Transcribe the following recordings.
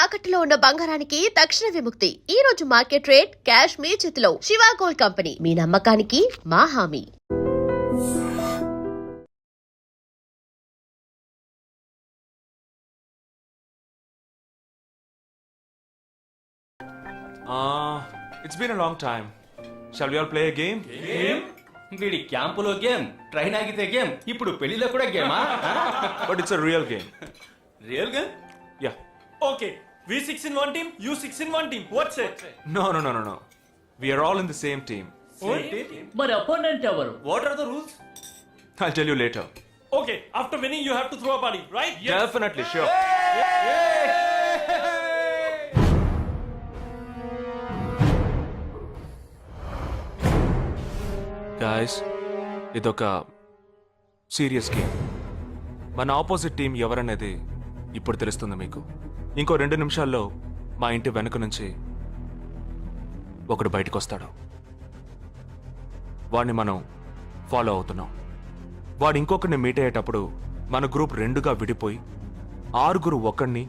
తాకట్టులో ఉన్న బంగారానికి తక్షణ విముక్తి. ఈ రోజు మార్కెట్ రేట్ క్యాష్ మీ చేతిలో. శివ గోల్డ్ కంపెనీ, మీ నమ్మకానికి మా హామీ. It's been a long time. Shall we all play a game? వీడి క్యాంపులో గేమ్, ట్రైన్ ఆగితే గేమ్, ఇప్పుడు పెళ్లిలో కూడా గేమా? But it's a real game. Real game? Yeah. Okay, we 6 in one team, you 6 in one team. What's it? No. We are all in the same team. మరి opponent ఎవరు? What are the rules? I'll tell you later. Okay, after winning you have to throw a party, right? Definitely, sure. Guys, ఇదొక serious game. మన opposite team ఎవరనేది ఇప్పుడు తెలుస్తుంది మీకు. ఇంకో 2 నిమిషాల్లో మా ఇంటి వెనుక నుంచి ఒకడు బయటకు వస్తాడు. వాడిని మనం ఫాలో అవుతున్నాం. వాడు ఇంకొకరిని మీట్ అయ్యేటప్పుడు మన గ్రూప్ 2గా విడిపోయి 6 ఒకడిని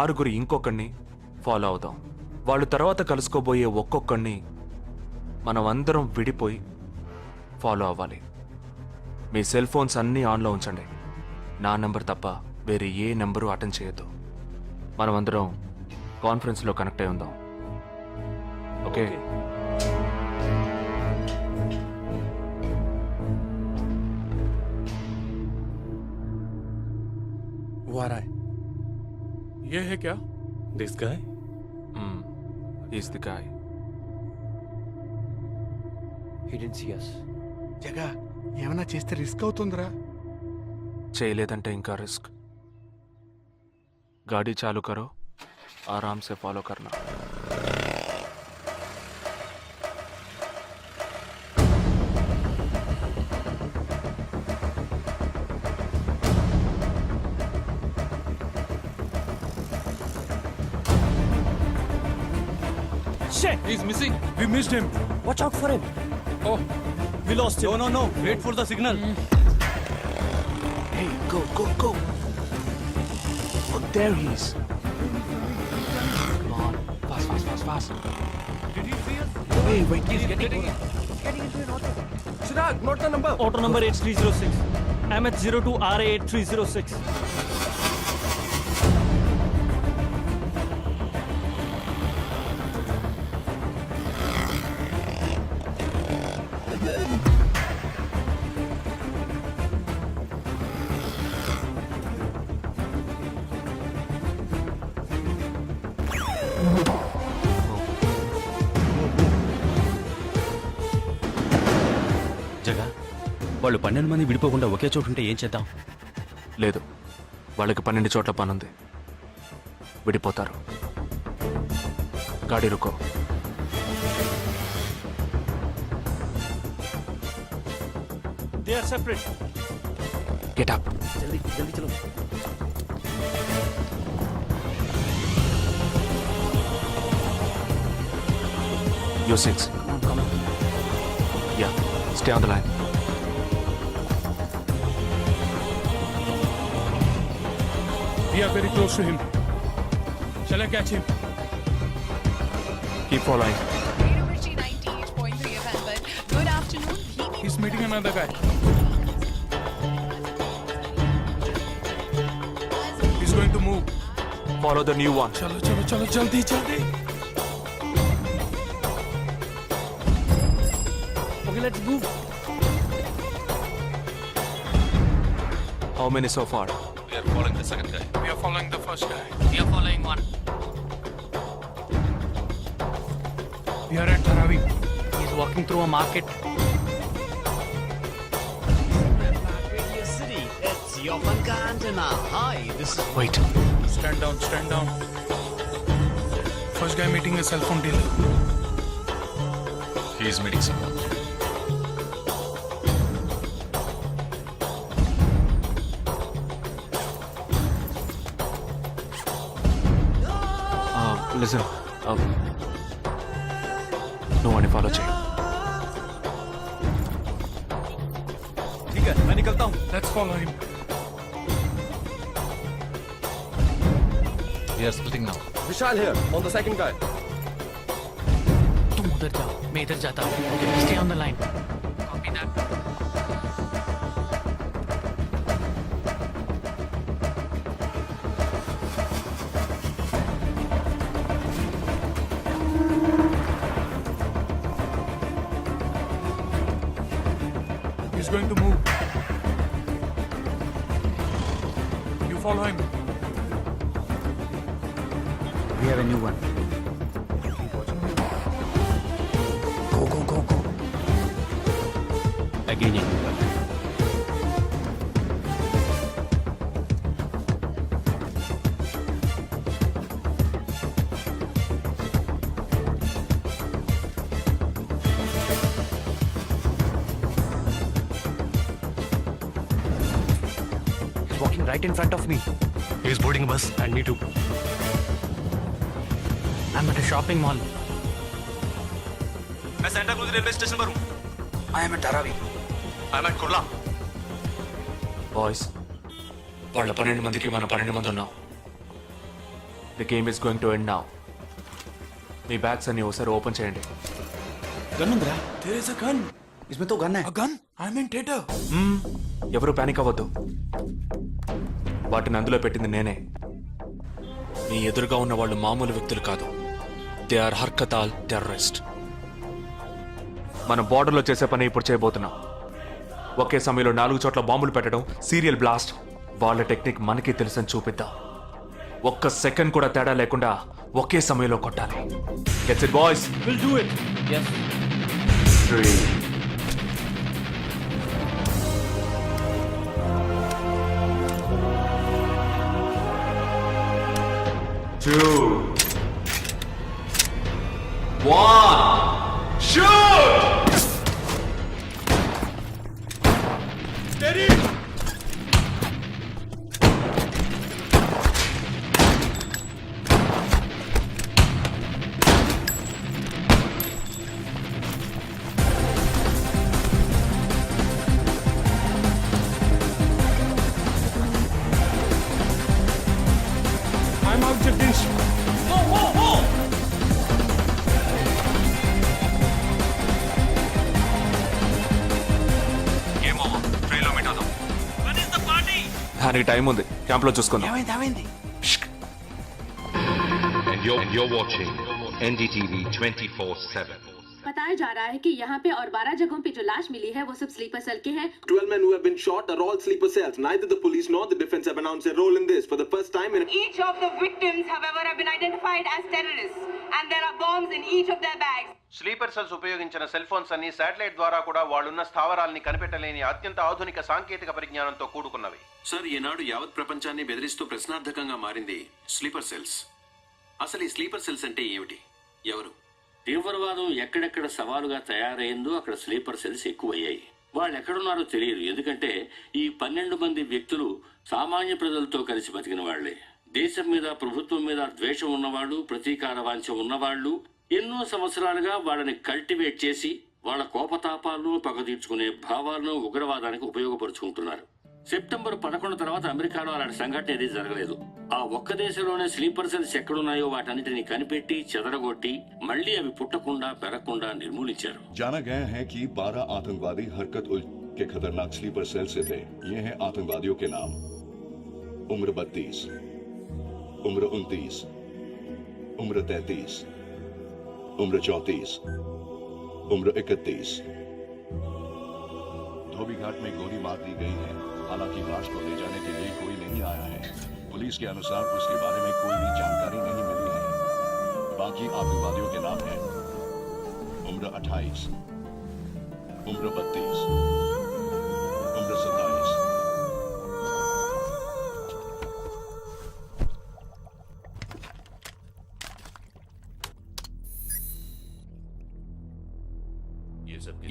6 ఇంకొకరిని ఫాలో అవుతాం. వాళ్ళు తర్వాత కలుసుకోబోయే ఒక్కొక్కడిని మనం అందరం విడిపోయి ఫాలో అవ్వాలి. మీ సెల్ ఫోన్స్ అన్నీ ఆన్లో ఉంచండి. నా నెంబర్ తప్ప వేరే ఏ నెంబరు అటెండ్ చేయొద్దు. మనం అందరం కాన్ఫరెన్స్లో కనెక్ట్ అయి ఉందాం. ఓకే? वो आ रहा है. ये है क्या? This guy? Is the guy. He didn't see us. జగా ఏమైనా చేస్తే రిస్క్ అవుతుందిరా. చేయలేదంటే ఇంకా రిస్క్. गाड़ी चालू करो, आराम से फॉलो करना. Shit! He's missing. We missed him. Watch out for him. Oh, We lost him. No. Wait for the signal. Hey, go. Oh, there he is. Come on, fast. did he see us? Wait. He's getting into an auto. Chirag, note the number. Auto number 8306. MH02 RA 8306. జగా, వాళ్ళు 12 మంది విడిపోకుండా ఒకే చోటు ఉంటే ఏం చేద్దాం? లేదు, వాళ్ళకి 12 చోట్ల పనుంది. విడిపోతారు. గాడి రుకో. They are separate. Get up. జల్దీ చలో. You 6. Come on. Yeah, stay on the line. We are very close to him. Shall I catch him? Keep following. University 98.3 FM, but good afternoon. He's meeting another guy. He's going to move. Follow the new one. चलो जल्दी. Okay, let's move. How many so far? We are following the second guy. We are following the first guy. We are following one. We are at Dharavi. He is walking through a market. City. It's Yopanka Antenna. Hi, this is Wait. Stand down. First guy meeting a cell phone dealer. He is meeting someone. Listen. No one follow check. ठीक है, मैं निकलता हूँ. Let's follow him. We are splitting now. Vishal here, on the second guy. तुम उधर जाओ, मैं इधर जाता हूँ. Stay on the line. Copy that. He's going to move. You follow him. We have a new one. Go. Again, a new one. He's walking right in front of me. He's boarding a bus and me too. I'm at a shopping mall. मैं Santa cruise railway station पर हूँ. I am at Dharavi. I'm at Kurla. Boys, వాళ్ళ 12 మందికి మన 12 మంది ఉన్నాం. The game is going to end now. Me bags అన్ని ఒకసారి ఓపెన్ చేయండి. గన్ ఉందిరా? There is a gun. इसमें तो गन है. A gun? I'm in theater. ఎవరు పానిక్ అవ్వద్దు. వాటిని అందులో పెట్టింది నేనే. మీ ఎదురుగా ఉన్న వాళ్ళు మామూలు వ్యక్తులు కాదు. దే ఆర్ హర్కతాల్ టెర్రరిస్ట్. మనం బార్డర్లో చేసే పని ఇప్పుడు చేయబోతున్నాం. ఒకే సమయంలో 4 చోట్ల బాంబులు పెట్టడం, సీరియల్ బ్లాస్ట్. వాళ్ళ టెక్నిక్ మనకి తెలుసని చూపిద్దాం. ఒక్క సెకండ్ కూడా తేడా లేకుండా ఒకే సమయంలో కొట్టాలి. Gets it boys? We'll do it. Yes. 3 2 1 shoot! Steady! I'm out, Jagdish. దానికి టైం ఉంది. క్యాంప్లో చూసుకుందాం. And you're watching NDTV 24/7. बताया जा रहा है कि यहाँ पे और 12 जगहों पे जो लाश मिली है वो सब स्लीपर सेल के हैं. 12 men who have been shot are all sleeper cells. Neither the police nor the defense have announced their role in this. For the first time in Each of the victims, however, have been identified as terrorists, and there are bombs in each of their bags. Sleeper cells ఉపయోగించిన cell phones అన్ని satellite ద్వారా కూడా వాళ్ళున్న స్థావరాల్ని కనిపెట్టలేని అత్యంత ఆధునిక సాంకేతిక పరిజ్ఞానంతో కూడుకున్నవి. Sir, ఈనాడు యావత్ ప్రపంచాన్ని బెదిరిస్తూ ప్రశ్నార్థకంగా మారింది స్లీపర్ సెల్స్. అసలు ఈ స్లీపర్ సెల్స్ అంటే ఏమిటి? ఎవరు? తీవ్రవాదం ఎక్కడెక్కడ సవాలుగా తయారైందో అక్కడ స్లీపర్ సెల్స్ ఎక్కువయ్యాయి. వాళ్ళు ఎక్కడున్నారో తెలియదు. ఎందుకంటే ఈ 12 మంది వ్యక్తులు సామాన్య ప్రజలతో కలిసి బతికిన వాళ్లే. దేశం మీద, ప్రభుత్వం మీద ద్వేషం ఉన్నవాళ్ళు, ప్రతీకార వాంఛ ఉన్నవాళ్ళు ఎన్నో సంవత్సరాలుగా వాళ్ళని కల్టివేట్ చేసి వాళ్ళ కోపతాపాలను, పగ తీర్చుకునే భావాలను ఉగ్రవాదానికి ఉపయోగపరుచుకుంటున్నారు. సెప్టెంబర్ 11 తర్వాత అమెరికాలో అలాంటి సంఘటన ఏదీ జరగలేదు. ఆ ఒక్క దేశంలోనే స్లీపర్ సెల్స్ ఎక్కడున్నాయో వాటన్నిటిని కనిపెట్టి చెదరగొట్టి మళ్లీ అవి పుట్టకుండా పెరగకుండా నిర్మూలించారు. जाना गया है कि 12 आतंकवादी हरकत उल के खतरनाक स्लीपर सेल से थे. ये हैं आतंकवादियों के नाम: उम्र 32, उम्र 29, उम्र 33, उम्र 34, उम्र 31. धोबी घाट में गोली मार दी गई है. हालांकि लाश को ले जाने के लिए कोई नहीं आया है. पुलिस के अनुसार उसके बारे में कोई भी जानकारी नहीं मिली है. बाकी आतंकवादियों के नाम हैं: उम्र 28, उम्र 32, उम्र 27.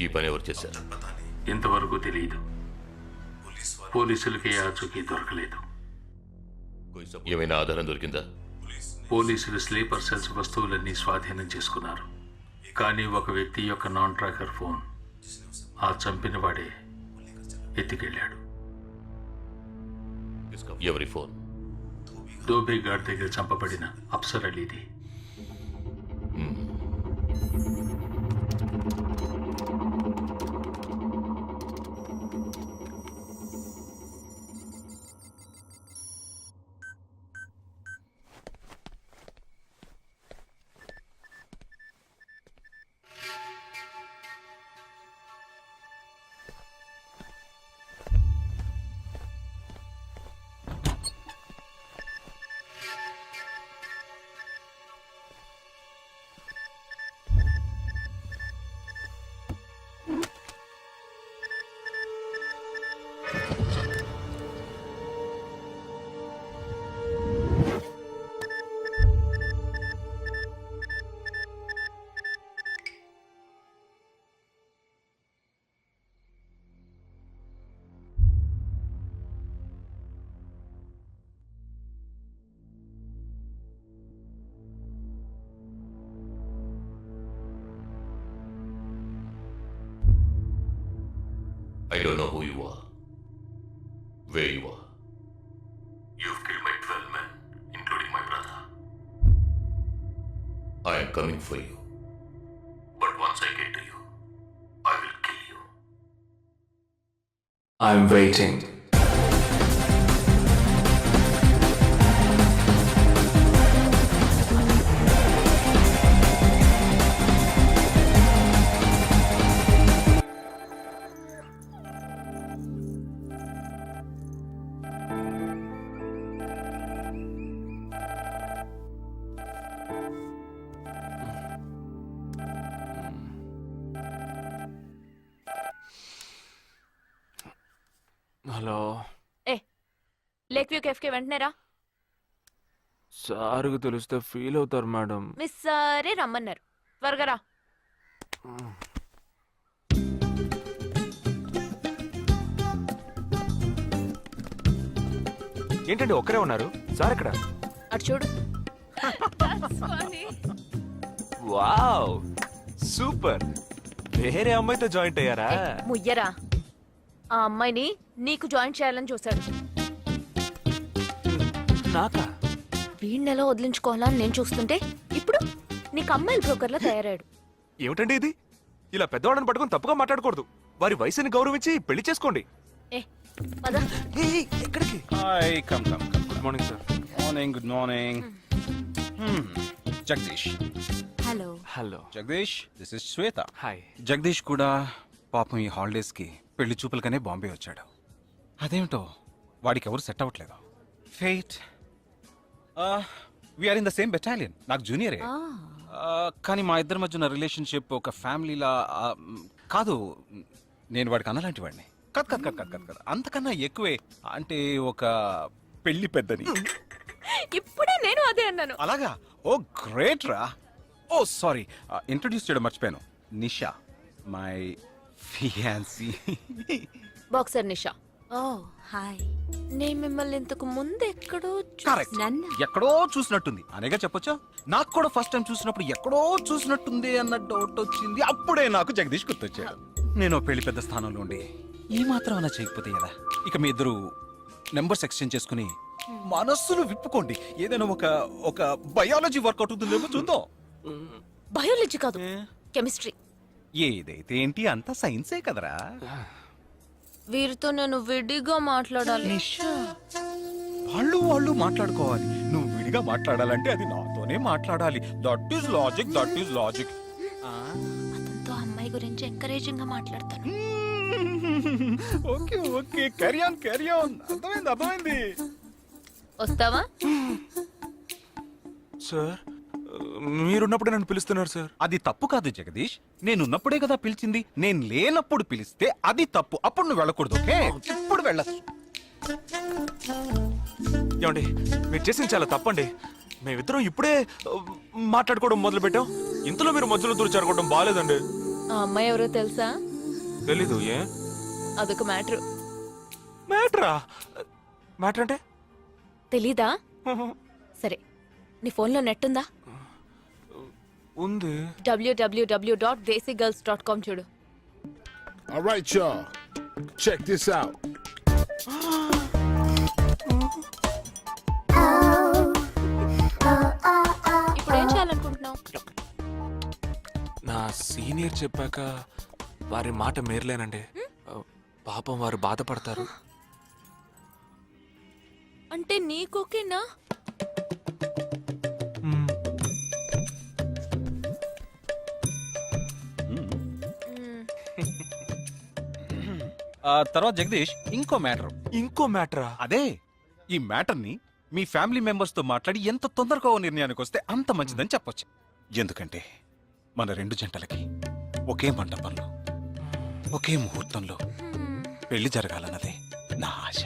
ఈ పని ఎవరు చేశారు? ఇంతవరకు తెలియదు. పోలీసులకి ఆచూకీ దొరకలేదు. ఏమైనా ఆధారం దొరికిందా? పోలీసులు స్లీపర్ సెల్స్ వస్తువులన్నీ స్వాధీనం చేసుకున్నారు. కానీ ఒక వ్యక్తి యొక్క నాన్ ట్రాకర్ ఫోన్ ఆ చంపిన వాడే ఎత్తికెళ్ళాడు. ఎవరి ఫోన్? దోబే ఘాట్ దగ్గర చంపబడిన అప్సర్ అలీది. I don't know who you are, where you are. You've killed my 12 men, including my brother. I am coming for you. But once I get to you, I will kill you. I'm waiting. Hello, lake view cafe కి వెంటనే రా. సార్కి తెలిస్తే feel అవుతారు madam. Miss సరే రమ్మన్నారు, త్వరగా రా. ఏంటండి ఒక్కరే ఉన్నారు? సార్ ఎక్కడ? అటు చూడు. Wow, super. వేరే అమ్మాయితో జాయింట్ అయ్యారా? ముయ్యరా, ఆ అమ్మాయిని నీకు జాయిన్ చేయాలని చూశాడు. నాకా? వీడిని ఎలా వదిలించుకోవాలని నేను చూస్తుంటే ఇప్పుడు నీకు అమ్మాయిల బ్రోకర్లా తయారాడు. ఏమిటండి ఇది? ఇలా పెద్దవాళ్ళని పట్టుకొని తప్పుగా మాట్లాడకూడదు. వారి వయసుని గౌరవించి పెళ్లి చేసుకోండి. ఏ పద. ఎక్కడికి? Hi, come. Good morning sir. Good morning. Jagdish. Hello. Hello. Jagdish, this is Shweta. Hi. Jagadish కూడా పాపం ఈ హాలిడేస్కి పెళ్లి చూపులకనే బాంబే వచ్చాడు. అదేమిటో వాడికి ఎవరు సెట్ అవ్వట్లేదు. Fight. We're in the same battalion. నాకు జూనియరే. కానీ మా ఇద్దరి మధ్య ఉన్న రిలేషన్షిప్ ఒక ఫ్యామిలీలా కాదు. నేను వాడికి అన్నలాంటి వాడిని కాదు. అంతకన్నా ఎక్కువే. అంటే ఒక పెళ్లి పెద్దని. ఇప్పుడే నేను అదే అన్నాను. అలాగా? ఓ గ్రేట్ రా. ఓ సారీ, ఇంట్రడ్యూస్ చేయడం మర్చిపోయాను. Nisha, my fiancee. Boxer Nisha. Oh hi. నేను మిమ్మల్ని ఇంతకు ముందు ఎక్కడో ఎక్కడో చూసినట్టుంది అనేగా చెప్పొచ్చా? నాకు కూడా ఫస్ట్ టైం చూసినప్పుడు ఎక్కడో చూసినట్టుంది అన్న డౌట్ వచ్చింది. అప్పుడే నాకు జగదీష్ గుర్తొచ్చాడు. నేను పెళ్లి పెద్ద స్థానంలో ఉండి ఈ మాత్రం అలా చేయకపోతే కదా. ఇక మీ ఇద్దరు నెంబర్స్ ఎక్స్చేంజ్ చేసుకుని మనస్సులు విప్పుకోండి. ఏదైనా ఒక బయాలజీ వర్కౌట్ అవుతుందేమో చూద్దాం. బయాలజీ కాదు, కెమిస్ట్రీ. ఏదైతే ఏంటి, అంతా సైన్సే కదరా. వీరితో నేను విడిగా మాట్లాడాలి. వాళ్ళు మాట్లాడుకోవాలి. నువ్వు విడిగా మాట్లాడాలంటే అది నాతోనే మాట్లాడాలి. That is logic. అతనితో అమ్మాయి గురించి ఎంకరేజింగ్ గా మాట్లాడతాను. Okay carry on. అర్థమైంది. వస్తావా? సార్, మీరున్నప్పుడే నన్ను పిలుస్తున్నారు సార్. అది తప్పు కాదు జగదీష్. నేనున్నప్పుడే కదా పిలిచింది. నేను లేనప్పుడు పిలిస్తే అది తప్పు. అప్పుడు నువ్వు వెళ్ళకూడదు. ఓకే, ఇప్పుడు వెళ్ళచ్చు. ఏమండి, మీరు చేసింది చాలా తప్పండి. మేమిద్దరం ఇప్పుడే మాట్లాడుకోవడం మొదలు పెట్టాం. ఇంతలో మీరు మధ్యలో దూరం బాగాలేదండి. ఆ అమ్మాయి ఎవరో తెలుసా? తెలీదు. ఏ? అదొక మ్యాటర్. మ్యాటర్ అంటే? తెలీదా? సరే, నీ ఫోన్లో నెట్ ఉందా? ఉంది. www.desicgirls.com చూడు. All right, y'all. Check this out. Senior చెప్పాక వారి మాట మేరలేనండి. పాపం వారు బాధపడతారు. అంటే నీకోకేనా? మ్మ్. తర్వాత జగదీష్ ఇంకో మ్యాటర్. ఇంకో మ్యాటరా? అదే, ఈ మ్యాటర్ని మీ ఫ్యామిలీ మెంబర్స్ తో మాట్లాడి ఎంత తొందరగా ఓ నిర్ణయానికి వస్తే అంత మంచిదని చెప్పొచ్చు. ఎందుకంటే మన రెండు జంటలకి ఒకే మండపంలో ఒకే ముహూర్తంలో పెళ్లి జరగాలన్నదే నా ఆశ.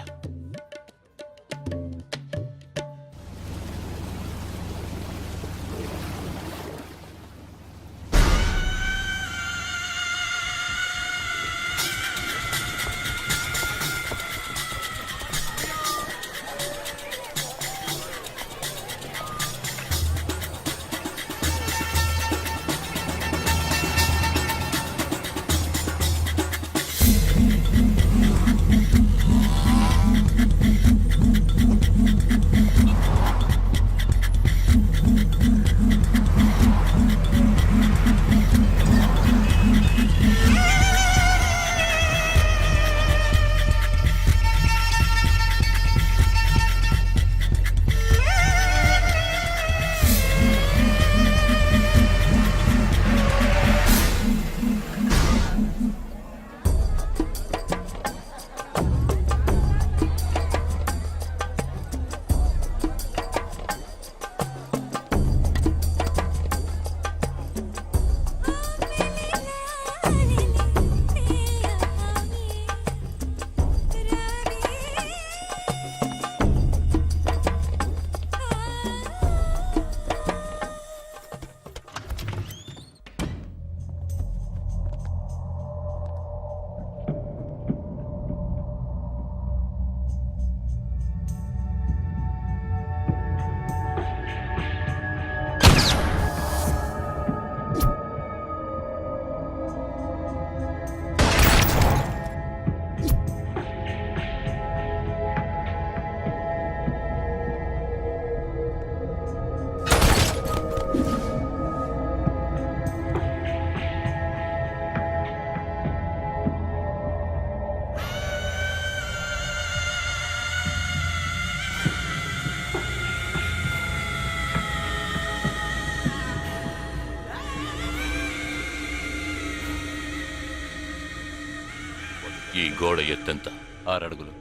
ఈ గోడ ఎత్తెంత? 6 అడుగులు.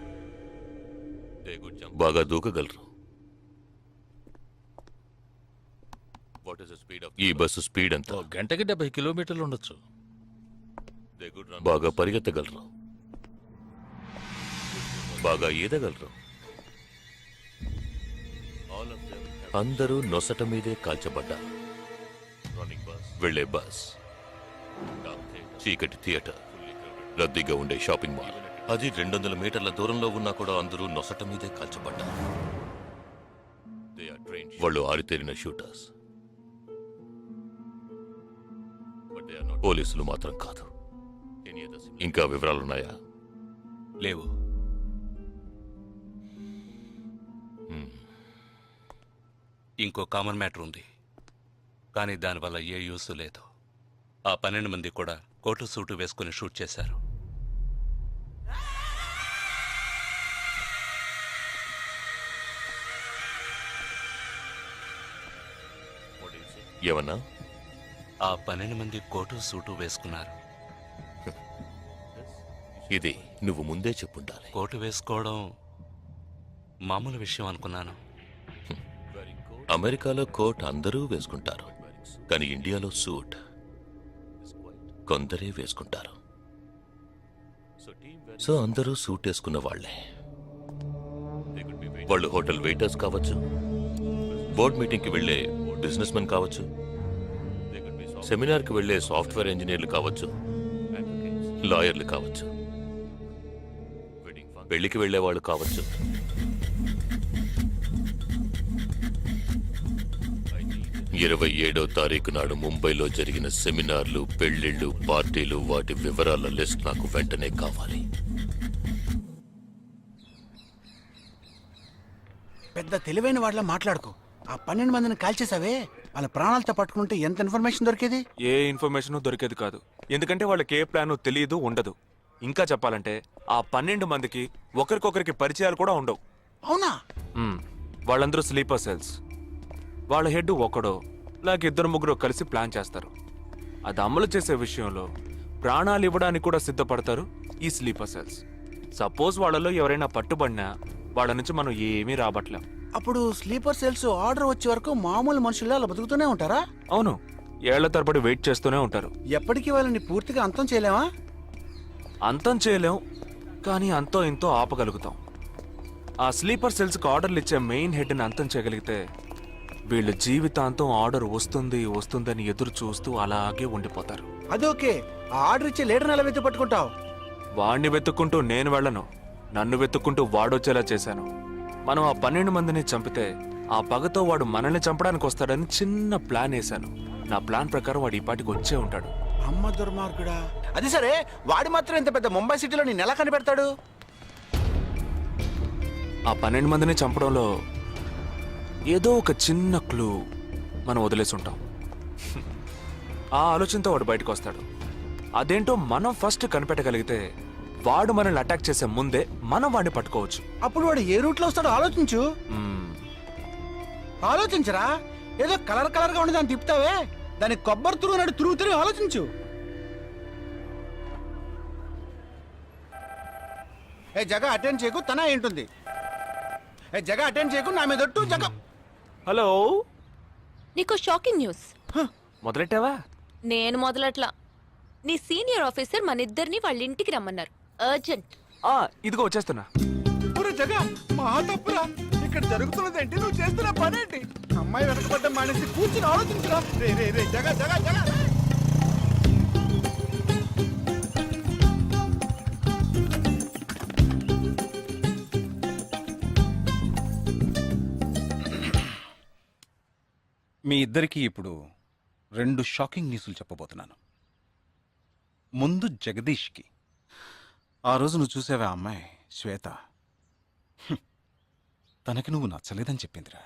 బాగా దూకగలరు. ఈ బస్సు స్పీడ్ ఎంత? గంటకి 70 కిలోమీటర్లు ఉండొచ్చు. బాగా పరిగెత్తగలరు. బాగా ఈదగలరు. అందరూ నొసట మీదే కాల్చబడ్డారు. వెళ్లే బస్, చీకటి థియేటర్, రద్దీగా ఉండే షాపింగ్ మాల్, అది 200 మీటర్ల దూరంలో ఉన్నా కూడా అందరూ నొసట మీదే కాల్చబడ్డారు. వాళ్ళు ఆరితేరిన షూటర్స్. పోలీసులు మాత్రం కాదు. ఇంకా వివరాలున్నాయా? లేవు. ఇంకో కామన్ మ్యాటర్ ఉంది, కానీ దానివల్ల ఏ యూస్ లేదు. ఆ 12 మంది కూడా కోటు సూటు వేసుకుని షూట్ చేశారు. ఏమన్నా? ఆ 12 మంది కోటు సూటు వేసుకున్నారు. ఇది నువ్వు ముందే చెప్పుండాలి. కోటు వేసుకోవడం మామూలు విషయం అనుకున్నాను. అమెరికాలో కోట్ అందరూ వేసుకుంటారు, కానీ ఇండియాలో సూట్ కొందరే వేసుకుంటారు. సో అందరూ సూట్ వేసుకున్న వాళ్లే. వాళ్ళు హోటల్ వెయిటర్స్ కావచ్చు, బోర్డ్ మీటింగ్కి వెళ్లే బిజినెస్ మెన్ కావచ్చు, సెమినార్కి వెళ్లే సాఫ్ట్వేర్ ఇంజనీర్లు కావచ్చు, లాయర్లు కావచ్చు, పెళ్లికి వెళ్లే వాళ్ళు కావచ్చు. 27వ తారీఖు నాడు ముంబైలో జరిగిన సెమినార్లు, పెళ్లిళ్లు, పార్టీలు, వాటి వివరాల లిస్ట్ నాకు వెంటనే కావాలి. పెద్ద తెలివైన వాళ్ళ మాట్లాడుకో. ఆ 12 మందిని కాల్చేసావే, వాళ్ళ ప్రాణాలతో పట్టుకుంటే ఎంత ఇన్ఫర్మేషన్ దొరికేది? ఏ ఇన్ఫర్మేషన్ దొరికేది కాదు, ఎందుకంటే వాళ్ళకి ఏ ప్లాన్ తెలియదు, ఉండదు. ఇంకా చెప్పాలంటే ఆ 12 మందికి ఒకరికొకరికి పరిచయాలు కూడా ఉండవు. అవునా? వాళ్ళందరూ స్లీపర్ సెల్స్. వాళ్ళ హెడ్ ఒకడో లేక 2-3 కలిసి ప్లాన్ చేస్తారు. అది అమలు చేసే విషయంలో ప్రాణాలు ఇవ్వడానికి కూడా సిద్ధపడతారు ఈ స్లీపర్ సెల్స్. సపోజ్ వాళ్ళలో ఎవరైనా పట్టుబడినా వాళ్ళ నుంచి మనం ఏమీ రాబట్టలేం. అప్పుడు స్లీపర్ సెల్స్ ఆర్డర్ వచ్చే వరకు మామూలు మనుషుల్లో అలా బతుకుతూనే ఉంటారా? అవును, ఏళ్ల తరబడి వెయిట్ చేస్తూనే ఉంటారు. ఎప్పటికీ వాళ్ళని పూర్తిగా అంతం చేయలేమా? అంతం చేయలేం, కానీ అంతో ఇంతో ఆపగలుగుతాం. ఆ స్లీపర్ సెల్స్కి ఆర్డర్లు ఇచ్చే మెయిన్ హెడ్ని అంతం చేయగలిగితే వీళ్ళు జీవితాంతం ఆర్డర్ వస్తుందని ఎదురు చూస్తూ అలాగే ఉండిపోతారు. అదోకే, ఆ ఆర్డర్ ఇచ్చే లీడర్ని ఎలా వెతుకు పట్టుకుంటావు? వాణ్ణి వెతుక్కుంటూ నేను వెళ్ళను, నన్ను వెతుక్కుంటూ వాడొచ్చేలా చేశాను. మనం ఆ 12 మందిని చంపితే ఆ పగతో వాడు మనల్ని చంపడానికి వస్తాడని చిన్న ప్లాన్ వేశాను. నా ప్లాన్ ప్రకారం వాడు ఈ పాటికి వచ్చే ఉంటాడు. అమ్మ దుర్మార్గుడా! అది సరే, వాడు మాత్రం ఇంత పెద్ద ముంబై సిటీలో నేను ఎలా కనిపెడతాడు? ఆ 12 మందిని చంపడంలో ఏదో ఒక చిన్న క్లూ మనం వదిలేసి ఉంటాం. ఆ ఆలోచనతో వాడు బయటకు వస్తాడు. అదేంటో మనం ఫస్ట్ కనిపెట్టగలిగితే వాడు మనల్ని అటాక్ చేసే ముందే మనం వాడిని పట్టుకోవచ్చు. అప్పుడు వాడు ఏ రూట్లో వస్తాడో ఆలోచించు. ఆలోచించరా? ఏదో కలర్ గా ఉండి దాన్ని తిప్పుతావే, దాని కొబ్బరి తురుగు తిరిగి ఆలోచించు. ఏ జగ అటెండ్ చేయకు, తన ఏంటుంది? ఏ జగ అటెండ్ చేయకు, నా మీద ఒట్టు. జగ హలో, నీకు షాకింగ్ న్యూస్. మొదలెట్టావా? నేను మొదలట్లా. నీ సీనియర్ ఆఫీసర్ మన ఇద్దరిని వాళ్ళ ఇంటికి రమ్మన్నారు, అర్జెంట్. ఇదిగో వచ్చేస్తున్నా. జగ మా తప్పురా, ఇక్కడ జరుగుతున్నదేంటి, నువ్వు చేస్తున్న పనేంటి? అమ్మాయి వెనకబడ్డం మానేసి కూర్చుని ఆలోచించరా. రే రే రే జగ జగ జగ మీ ఇద్దరికి ఇప్పుడు 2 షాకింగ్ న్యూస్లు చెప్పబోతున్నాను. ముందు జగదీష్కి. ఆ రోజు నువ్వు చూసావా అమ్మాయి శ్వేత, తనకి నువ్వు నచ్చలేదని చెప్పిందిరా.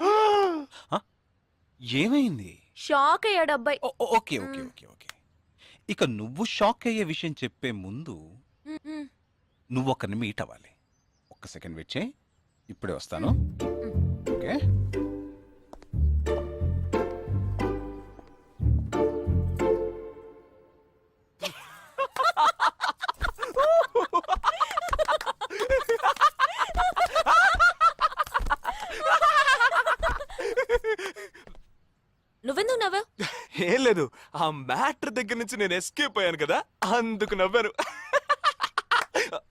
ఏమైంది? షాక్ అయ్యాడు అబ్బాయి. Okay okay okay okay. ఇక నువ్వు షాక్ అయ్యే విషయం చెప్పే ముందు నువ్వు ఒకరిని మీట్ అవ్వాలి. ఒక్క సెకండ్ వెయిట్ చేయి, ఇప్పుడే వస్తాను. ఓకే. నువ్వెందుకు నవ్వావు? ఏం లేదు, ఆ మ్యాటర్ దగ్గర నుంచి నేను ఎస్కేప్ అయ్యాను కదా, అందుకు నవ్వాను.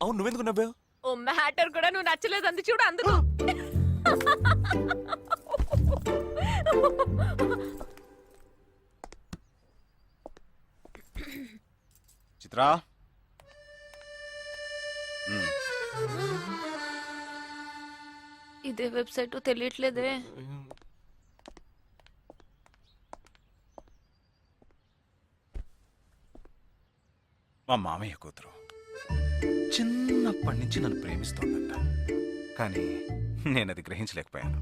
అవును, నువ్వెందుకు నవ్వావు? ఓ మ్యాటర్ కూడా నువ్వు నచ్చలేదు అంది చూడు, అందుకు. చిత్రా, ఇదే వెబ్సైట్ తెలియట్లేదే. మా మామయ్య కూతురు చిన్నప్పటి నుంచి నన్ను ప్రేమిస్తోందంట, కానీ నేను అది గ్రహించలేకపోయాను.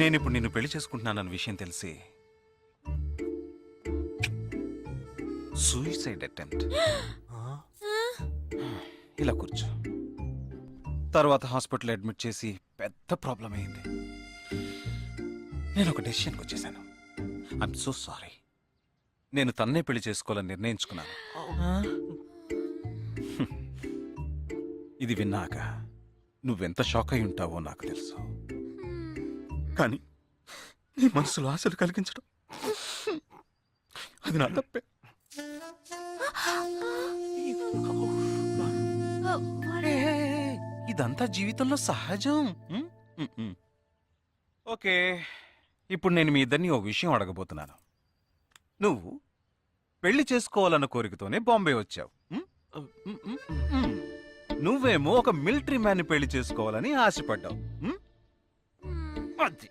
నేనిప్పుడు నిన్ను పెళ్లి చేసుకుంటున్నానన్న విషయం తెలిసి సూసైడ్ అటెంప్ట్. ఇలా కూర్చో. తర్వాత హాస్పిటల్ అడ్మిట్ చేసి పెద్ద ప్రాబ్లం అయింది. నేను ఒక డెసిషన్కి వచ్చేసాను. I'm so sorry. నేను తన్నే పెళ్లి చేసుకోవాలని నిర్ణయించుకున్నాను. ఇది విన్నాక నువ్వెంత షాక్ అయి ఉంటావో నాకు తెలుసు, కానీ నీ మనసులో ఆశలు కలిగించడం అది నా తప్పే. ఇదంతా జీవితంలో సహజం. ఓకే, ఇప్పుడు నేను మీ ఇద్దరిని ఓ విషయం అడగబోతున్నాను. నువ్వు పెళ్లి చేసుకోవాలన్న కోరికతోనే బాంబే వచ్చావు. నువ్వేమో ఒక మిలిటరీ మ్యాన్ పెళ్లి చేసుకోవాలని ఆశపడ్డావు. అది